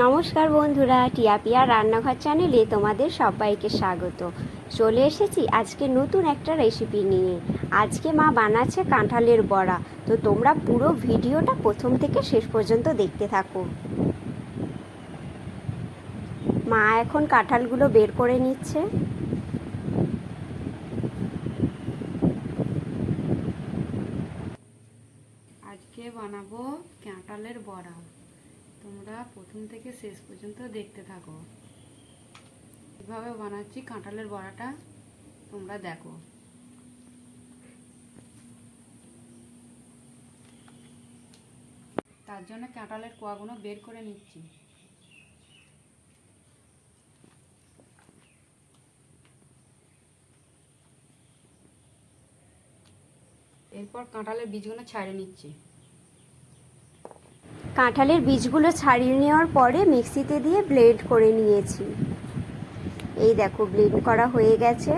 নমস্কার বন্ধুরা, টিয়াপিয়া রান্নাঘর চ্যানেলে তোমাদের সবাইকে স্বাগত। চলে এসেছি আজকে নতুন একটা রেসিপি নিয়ে। আজকে মা বানাচ্ছে কাঁঠালের বড়া। তো তোমরা পুরো ভিডিওটা প্রথম থেকে শেষ পর্যন্ত দেখতে থাকো। মা এখন কাঁঠালগুলো বের করে নিচ্ছে। আজকে বানাবো কাঁঠালের বড়া। তোমরা প্রথম থেকে শেষ পর্যন্ত দেখতে থাকো। কিভাবে বানাচ্ছি কাঁঠালের বড়াটা তোমরা দেখো। তার জন্য কাঁঠালের কোয়াগুলো বের করে নিচ্ছি। এরপর কাঁঠালের বীজগুলো ছাড়িয়ে নিচ্ছি। কাঁঠালের বীজগুলো ছাড়িয়ে নেওয়ার পরে মিক্সিতে দিয়ে ব্লেন্ড করে নিয়েছি। এই দেখো, ব্লেন্ড করা হয়ে গেছে।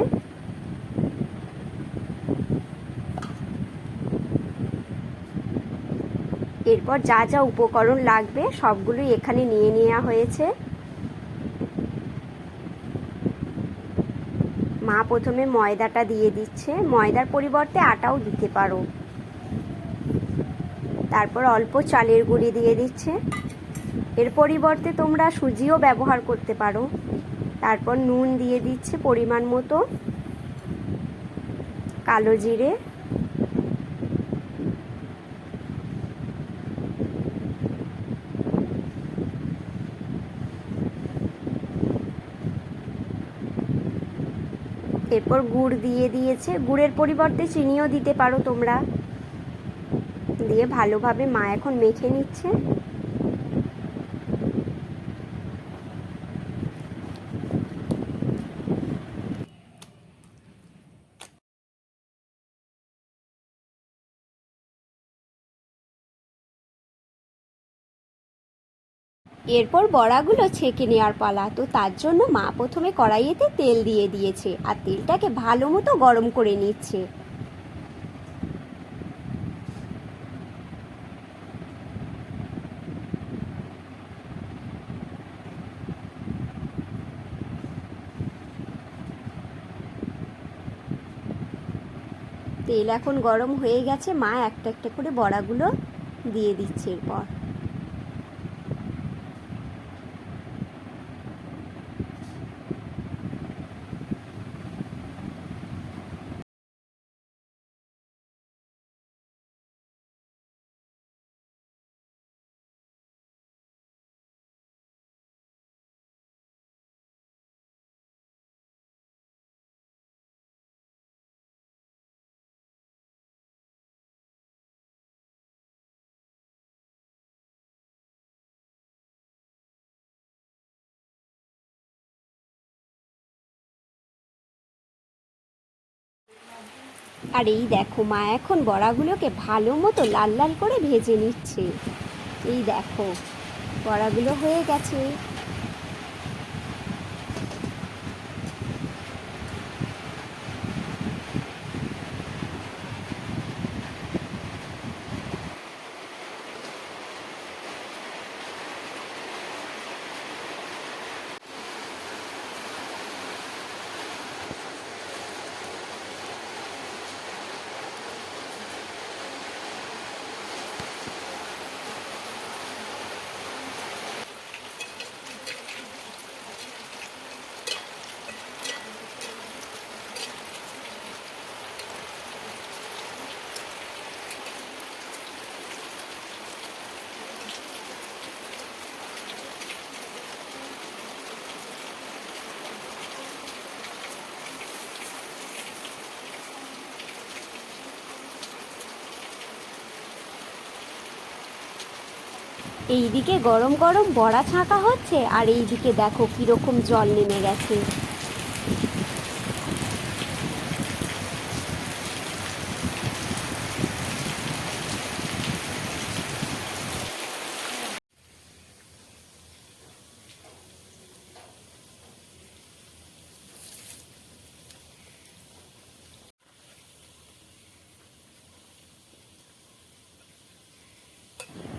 এরপর যা যা উপকরণ লাগবে সবগুলোই এখানে নিয়ে নেওয়া হয়েছে। মা প্রথমে ময়দাটা দিয়ে দিচ্ছে, ময়দার পরিবর্তে আটাও দিতে পারো। তারপর অল্প চালের গুঁড়ি দিয়ে দিচ্ছে, এর পরিবর্তে তোমরা সুজিও ব্যবহার করতে পারো। তারপর নুন দিয়ে দিচ্ছে পরিমাণ মতো, কালো জিরে, এরপর গুড় দিয়ে দিয়েছে, গুড়ের পরিবর্তে চিনিও দিতে পারো তোমরা। দিয়ে ভালোভাবে মা এখন মেখে নিচ্ছে। এরপর বড়াগুলো ছেঁকে নেওয়ার পালা। তো তার জন্য মা প্রথমে কড়াইয়েতে তেল দিয়ে দিয়েছে আর তেলটাকে ভালো মতো গরম করে নিচ্ছে। তেল এখন গরম হয়ে গেছে, মা একটা একটা করে বড়াগুলো দিয়ে দিচ্ছে। এরপর আর এই দেখো, মা এখন বড়াগুলোকে ভালো মতো লাল লাল করে ভেজে নিচ্ছে। এই দেখো, বড়াগুলো হয়ে গেছে। এইদিকে গরম গরম বড়া ছাঁকা হচ্ছে আর এইদিকে দেখো কিরকম জল নেমে গেছে।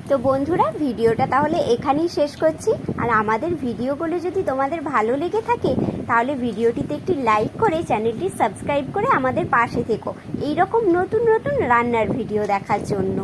তো বন্ধুরা, ভিডিওটা তাহলে এখানেই শেষ করছি। আর আমাদের ভিডিওগুলো যদি তোমাদের ভালো লেগে থাকে তাহলে ভিডিওটিতে একটি লাইক করে চ্যানেলটি সাবস্ক্রাইব করে আমাদের পাশে থেকো, এইরকম নতুন নতুন রান্নার ভিডিও দেখার জন্য।